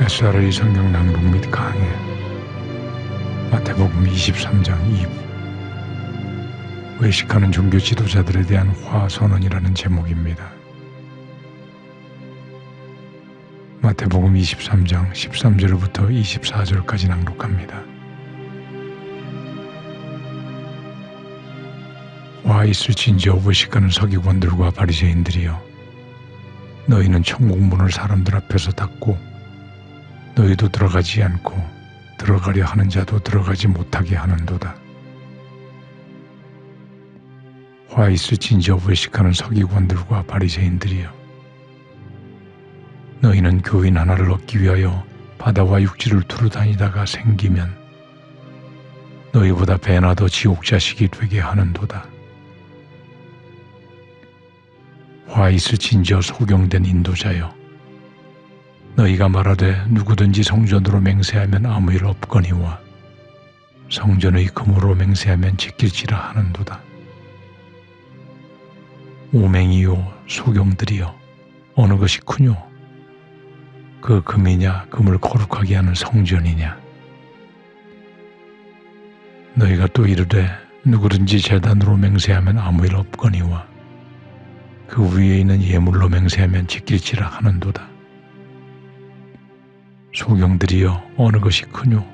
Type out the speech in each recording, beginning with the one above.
SRA 성경 낭독 및 강해 마태복음 23장 2부 외식하는 종교 지도자들에 대한 화선언이라는 제목입니다. 마태복음 23장 13절부터 24절까지 낭독합니다. 와 있을진저 외식하는 서기관들과 바리새인들이여, 너희는 천국 문을 사람들 앞에서 닫고 너희도 들어가지 않고 들어가려 하는 자도 들어가지 못하게 하는도다. 화 있을진저 외식하는 서기관들과 바리새인들이여, 너희는 교인 하나를 얻기 위하여 바다와 육지를 두루 다니다가 생기면 너희보다 배나 더 지옥 자식이 되게 하는도다. 화 있을진저 소경된 인도자여, 너희가 말하되 누구든지 성전으로 맹세하면 아무 일 없거니와 성전의 금으로 맹세하면 지킬지라 하는도다. 오맹이요 소경들이여, 어느 것이 크뇨? 그 금이냐 금을 거룩하게 하는 성전이냐? 너희가 또 이르되 누구든지 제단으로 맹세하면 아무 일 없거니와 그 위에 있는 예물로 맹세하면 지킬지라 하는도다. 소경들이여, 어느 것이 크뇨?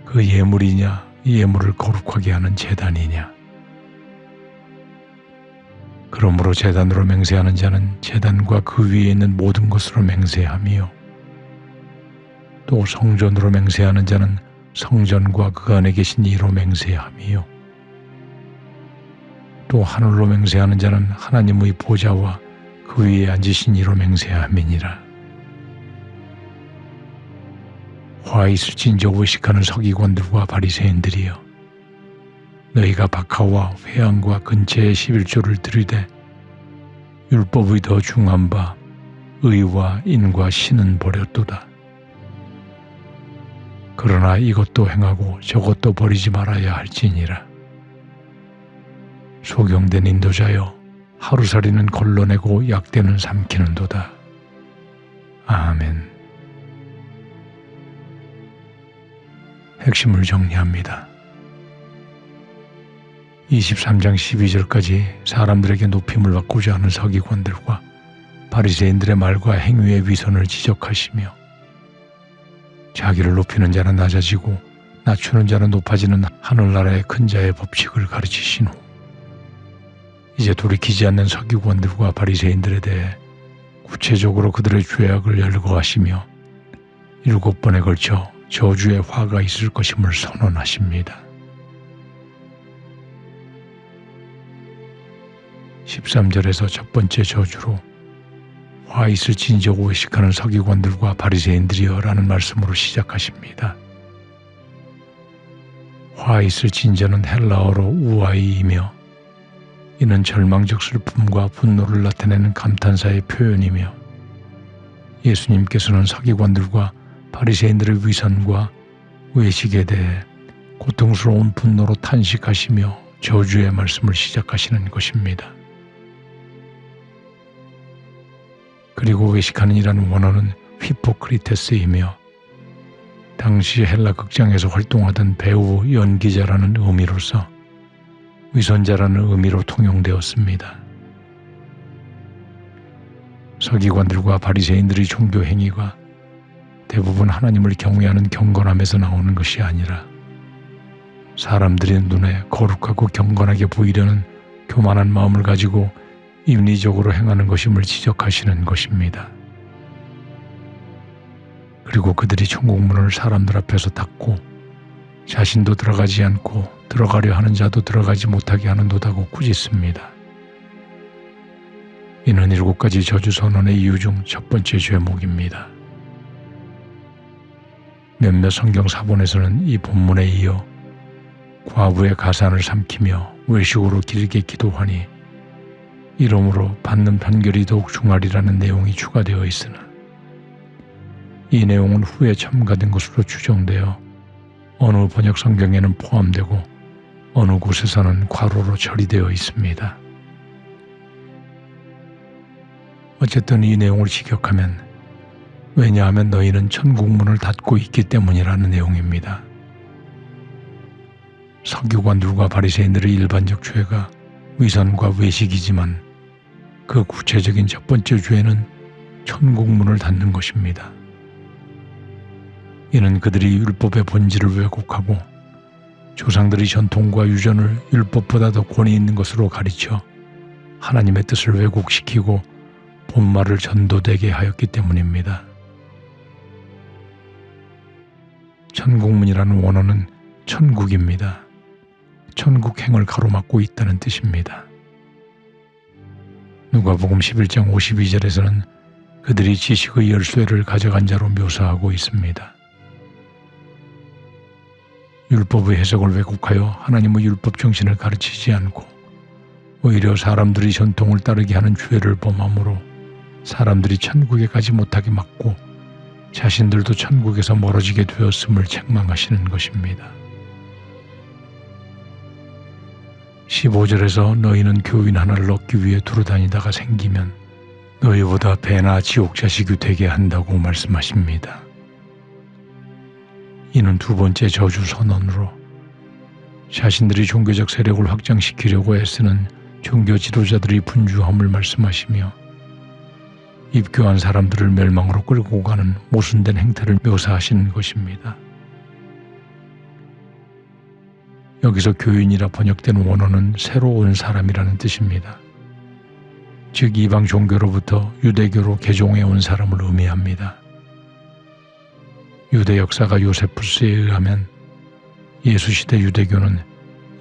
그 예물이냐 예물을 거룩하게 하는 제단이냐? 그러므로 제단으로 맹세하는 자는 제단과 그 위에 있는 모든 것으로 맹세하며, 또 성전으로 맹세하는 자는 성전과 그 안에 계신 이로 맹세하며, 또 하늘로 맹세하는 자는 하나님의 보좌와 그 위에 앉으신 이로 맹세함이니라. 화 있을진저 외식하는 서기관들과 바리새인들이여, 너희가 박하와 회향과 근처의 11조를 들이되 율법의 더 중한 바 의와 인과 신은 버렸도다. 그러나 이것도 행하고 저것도 버리지 말아야 할지니라. 소경된 인도자여, 하루살이는 걸러내고 약대는 삼키는도다. 아멘. 핵심을 정리합니다. 23장 12절까지 사람들에게 높임을 받고자 하는 서기관들과 바리새인들의 말과 행위의 위선을 지적하시며, 자기를 높이는 자는 낮아지고 낮추는 자는 높아지는 하늘나라의 큰 자의 법칙을 가르치신 후 이제 돌이키지 않는 서기관들과 바리새인들에 대해 구체적으로 그들의 죄악을 열거하시며 7번에 걸쳐 저주의 화가 있을 것임을 선언하십니다. 13절에서 첫 번째 저주로 화 있을진저 외식하는 서기관들과 바리새인들이여 라는 말씀으로 시작하십니다. 화 있을진저는 헬라어로 우아이이며, 이는 절망적 슬픔과 분노를 나타내는 감탄사의 표현이며, 예수님께서는 서기관들과 바리새인들의 위선과 외식에 대해 고통스러운 분노로 탄식하시며 저주의 말씀을 시작하시는 것입니다. 그리고 외식하는 이라는 원어는 휘포크리테스이며, 당시 헬라 극장에서 활동하던 배우, 연기자라는 의미로서 위선자라는 의미로 통용되었습니다. 서기관들과 바리새인들의 종교 행위가 대부분 하나님을 경외하는 경건함에서 나오는 것이 아니라 사람들의 눈에 거룩하고 경건하게 보이려는 교만한 마음을 가지고 인위적으로 행하는 것임을 지적하시는 것입니다. 그리고 그들이 천국 문을 사람들 앞에서 닫고 자신도 들어가지 않고 들어가려 하는 자도 들어가지 못하게 하는도다고 꾸짖습니다. 이는 7가지 저주 선언의 이유 중 첫 번째 죄목입니다. 몇몇 성경 사본에서는 이 본문에 이어 과부의 가산을 삼키며 외식으로 길게 기도하니 이러므로 받는 판결이 더욱 중하리라는 내용이 추가되어 있으나, 이 내용은 후에 첨가된 것으로 추정되어 어느 번역 성경에는 포함되고 어느 곳에서는 괄호로 처리되어 있습니다. 어쨌든 이 내용을 직역하면 왜냐하면 너희는 천국 문을 닫고 있기 때문이라는 내용입니다. 서기관들과 바리새인들의 일반적 죄가 위선과 외식이지만 그 구체적인 첫 번째 죄는 천국 문을 닫는 것입니다. 이는 그들이 율법의 본질을 왜곡하고 조상들의 전통과 유전을 율법보다 더 권위 있는 것으로 가르쳐 하나님의 뜻을 왜곡시키고 본말을 전도되게 하였기 때문입니다. 천국문이라는 원어는 천국입니다. 천국행을 가로막고 있다는 뜻입니다. 누가복음 11장 52절에서는 그들이 지식의 열쇠를 가져간 자로 묘사하고 있습니다. 율법의 해석을 왜곡하여 하나님의 율법 정신을 가르치지 않고 오히려 사람들이 전통을 따르게 하는 죄를 범함으로 사람들이 천국에 가지 못하게 막고 자신들도 천국에서 멀어지게 되었음을 책망하시는 것입니다. 15절에서 너희는 교인 하나를 얻기 위해 두루다니다가 생기면 너희보다 배나 지옥 자식이 되게 한다고 말씀하십니다. 이는 두 번째 저주 선언으로 자신들이 종교적 세력을 확장시키려고 애쓰는 종교 지도자들이 분주함을 말씀하시며 입교한 사람들을 멸망으로 끌고 가는 모순된 행태를 묘사하시는 것입니다. 여기서 교인이라 번역된 원어는 새로 온 사람이라는 뜻입니다. 즉 이방 종교로부터 유대교로 개종해 온 사람을 의미합니다. 유대 역사가 요세푸스에 의하면 예수시대 유대교는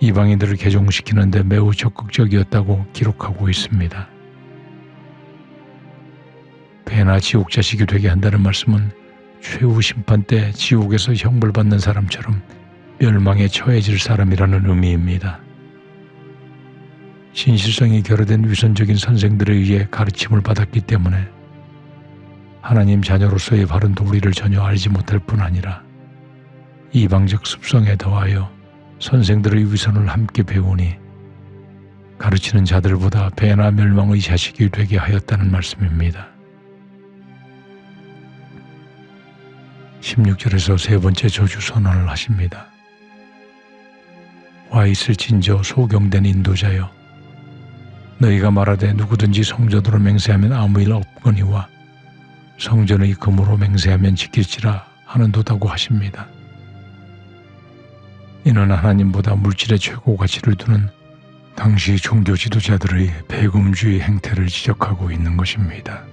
이방인들을 개종시키는 데 매우 적극적이었다고 기록하고 있습니다. 배나 지옥 자식이 되게 한다는 말씀은 최후 심판 때 지옥에서 형벌 받는 사람처럼 멸망에 처해질 사람이라는 의미입니다. 진실성이 결여된 위선적인 선생들에 의해 가르침을 받았기 때문에 하나님 자녀로서의 바른 도리를 전혀 알지 못할 뿐 아니라 이방적 습성에 더하여 선생들의 위선을 함께 배우니 가르치는 자들보다 배나 멸망의 자식이 되게 하였다는 말씀입니다. 16절에서 세 번째 저주 선언을 하십니다. 와 있을 진저 소경된 인도자여 너희가 말하되 누구든지 성전으로 맹세하면 아무 일 없거니와 성전의 금으로 맹세하면 지킬지라 하는도다고 하십니다. 이는 하나님보다 물질의 최고 가치를 두는 당시 종교 지도자들의 배금주의 행태를 지적하고 있는 것입니다.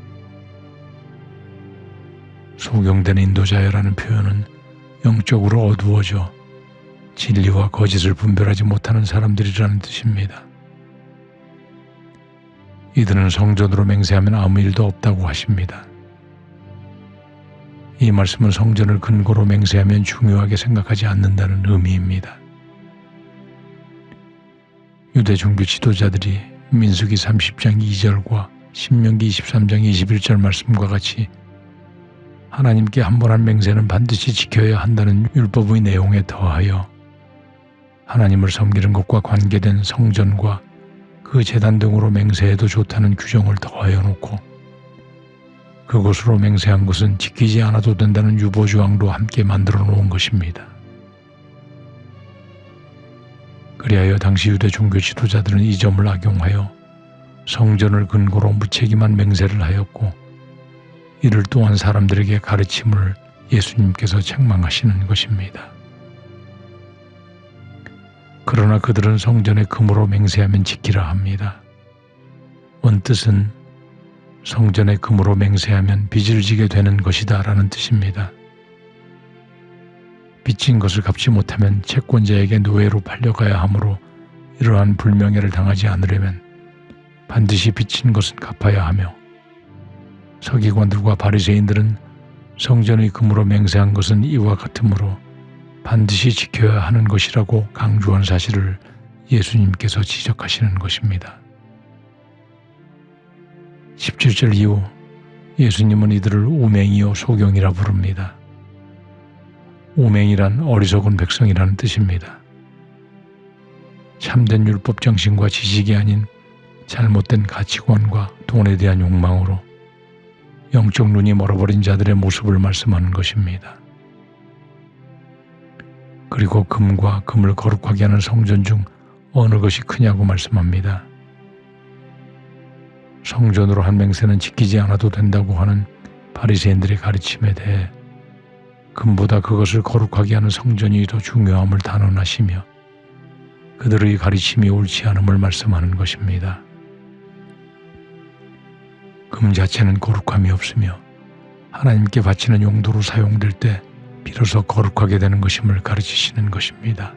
소경된 인도자여라는 표현은 영적으로 어두워져 진리와 거짓을 분별하지 못하는 사람들이라는 뜻입니다. 이들은 성전으로 맹세하면 아무 일도 없다고 하십니다. 이 말씀은 성전을 근거로 맹세하면 중요하게 생각하지 않는다는 의미입니다. 유대 종교 지도자들이 민수기 30장 2절과 신명기 23장 21절 말씀과 같이 하나님께 한 번 한 맹세는 반드시 지켜야 한다는 율법의 내용에 더하여 하나님을 섬기는 것과 관계된 성전과 그 제단 등으로 맹세해도 좋다는 규정을 더하여 놓고 그곳으로 맹세한 것은 지키지 않아도 된다는 유보조항도 함께 만들어 놓은 것입니다. 그리하여 당시 유대 종교 지도자들은 이 점을 악용하여 성전을 근거로 무책임한 맹세를 하였고 이를 또한 사람들에게 가르침을 예수님께서 책망하시는 것입니다. 그러나 그들은 성전의 금으로 맹세하면 지키라 합니다. 원뜻은 성전의 금으로 맹세하면 빚을 지게 되는 것이다 라는 뜻입니다. 빚진 것을 갚지 못하면 채권자에게 노예로 팔려가야 하므로 이러한 불명예를 당하지 않으려면 반드시 빚진 것은 갚아야 하며 서기관들과 바리새인들은 성전의 금으로 맹세한 것은 이와 같으므로 반드시 지켜야 하는 것이라고 강조한 사실을 예수님께서 지적하시는 것입니다. 17절 이후 예수님은 이들을 우맹이요 소경이라 부릅니다. 우맹이란 어리석은 백성이라는 뜻입니다. 참된 율법 정신과 지식이 아닌 잘못된 가치관과 돈에 대한 욕망으로 영적 눈이 멀어버린 자들의 모습을 말씀하는 것입니다. 그리고 금과 금을 거룩하게 하는 성전 중 어느 것이 크냐고 말씀합니다. 성전으로 한 맹세는 지키지 않아도 된다고 하는 바리새인들의 가르침에 대해 금보다 그것을 거룩하게 하는 성전이 더 중요함을 단언하시며 그들의 가르침이 옳지 않음을 말씀하는 것입니다. 금 자체는 거룩함이 없으며 하나님께 바치는 용도로 사용될 때 비로소 거룩하게 되는 것임을 가르치시는 것입니다.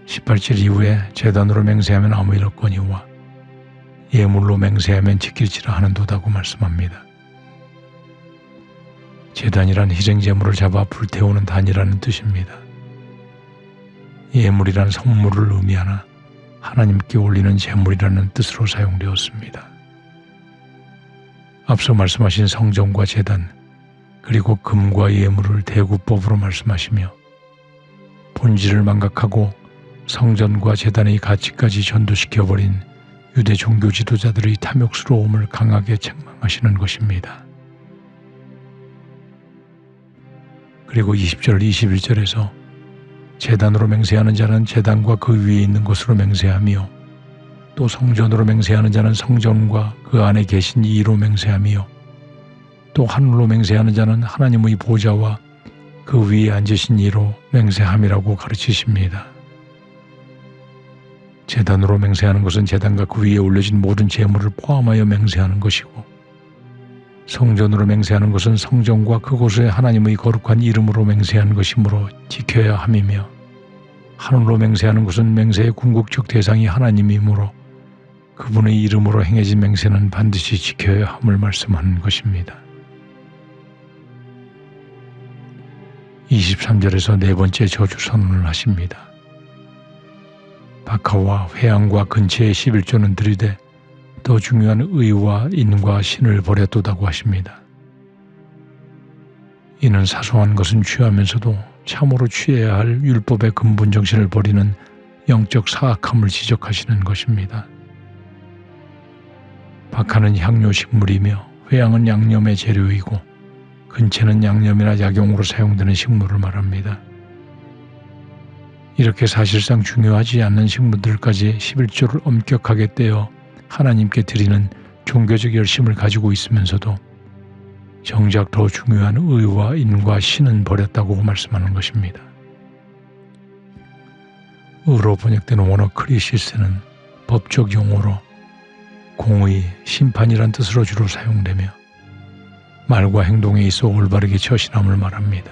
18절 이후에 제단으로 맹세하면 아무 일 없거니와 예물로 맹세하면 지킬지라 하는도다고 말씀합니다. 제단이란 희생제물을 잡아 불태우는 단이라는 뜻입니다. 예물이란 선물을 의미하나 하나님께 올리는 제물이라는 뜻으로 사용되었습니다. 앞서 말씀하신 성전과 제단 그리고 금과 예물을 대구법으로 말씀하시며 본질을 망각하고 성전과 제단의 가치까지 전도시켜버린 유대 종교 지도자들의 탐욕스러움을 강하게 책망하시는 것입니다. 그리고 20절, 21절에서 제단으로 맹세하는 자는 제단과 그 위에 있는 것으로 맹세하며 또 성전으로 맹세하는 자는 성전과 그 안에 계신 이로 맹세하며 또 하늘로 맹세하는 자는 하나님의 보좌와 그 위에 앉으신 이로 맹세함이라고 가르치십니다. 제단으로 맹세하는 것은 제단과 그 위에 올려진 모든 제물을 포함하여 맹세하는 것이고 성전으로 맹세하는 것은 성전과 그곳에 하나님의 거룩한 이름으로 맹세하는 것이므로 지켜야 함이며 하늘로 맹세하는 것은 맹세의 궁극적 대상이 하나님이므로 그분의 이름으로 행해진 맹세는 반드시 지켜야 함을 말씀하는 것입니다. 23절에서 네 번째 저주 선언을 하십니다. 박하와 회양과 근처의 11조는 들이되 더 중요한 의와 인과 신을 버렸도다고 하십니다. 이는 사소한 것은 취하면서도 참으로 취해야 할 율법의 근본 정신을 버리는 영적 사악함을 지적하시는 것입니다. 박하는 향료식물이며 회양은 양념의 재료이고 근체는 양념이나 약용으로 사용되는 식물을 말합니다. 이렇게 사실상 중요하지 않는 식물들까지 11조를 엄격하게 떼어 하나님께 드리는 종교적 열심을 가지고 있으면서도 정작 더 중요한 의와 인과 신은 버렸다고 말씀하는 것입니다. 의로 번역된 원어 크리시스는 법적 용어로 공의, 심판이란 뜻으로 주로 사용되며 말과 행동에 있어 올바르게 처신함을 말합니다.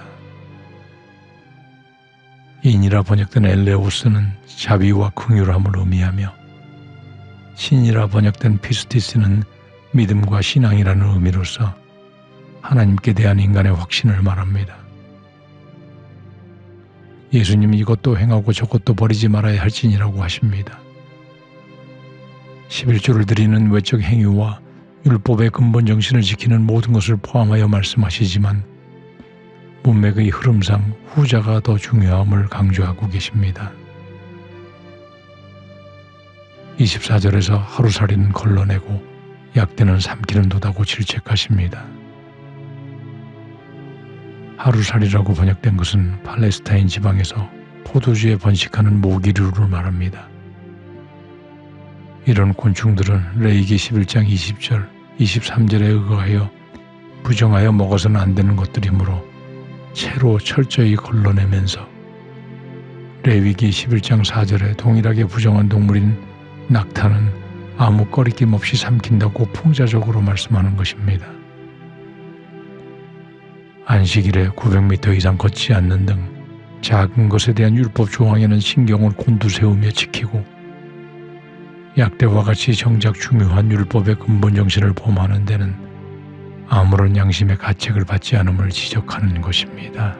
인이라 번역된 엘레오스는 자비와 긍휼함을 의미하며 신이라 번역된 피스티스는 믿음과 신앙이라는 의미로서 하나님께 대한 인간의 확신을 말합니다. 예수님이 이것도 행하고 저것도 버리지 말아야 할지니라고 하십니다. 11조를 드리는 외적 행위와 율법의 근본 정신을 지키는 모든 것을 포함하여 말씀하시지만 문맥의 흐름상 후자가 더 중요함을 강조하고 계십니다. 24절에서 하루살이는 걸러내고 약대는 삼키는 도다고 질책하십니다. 하루살이라고 번역된 것은 팔레스타인 지방에서 포도주에 번식하는 모기류를 말합니다. 이런 곤충들은 레위기 11장 20절, 23절에 의거하여 부정하여 먹어서는 안 되는 것들이므로 채로 철저히 걸러내면서 레위기 11장 4절에 동일하게 부정한 동물인 낙타는 아무 꺼리낌 없이 삼킨다고 풍자적으로 말씀하는 것입니다. 안식일에 900m 이상 걷지 않는 등 작은 것에 대한 율법 조항에는 신경을 곤두세우며 지키고 약대와 같이 정작 중요한 율법의 근본 정신을 범하는 데는 아무런 양심의 가책을 받지 않음을 지적하는 것입니다.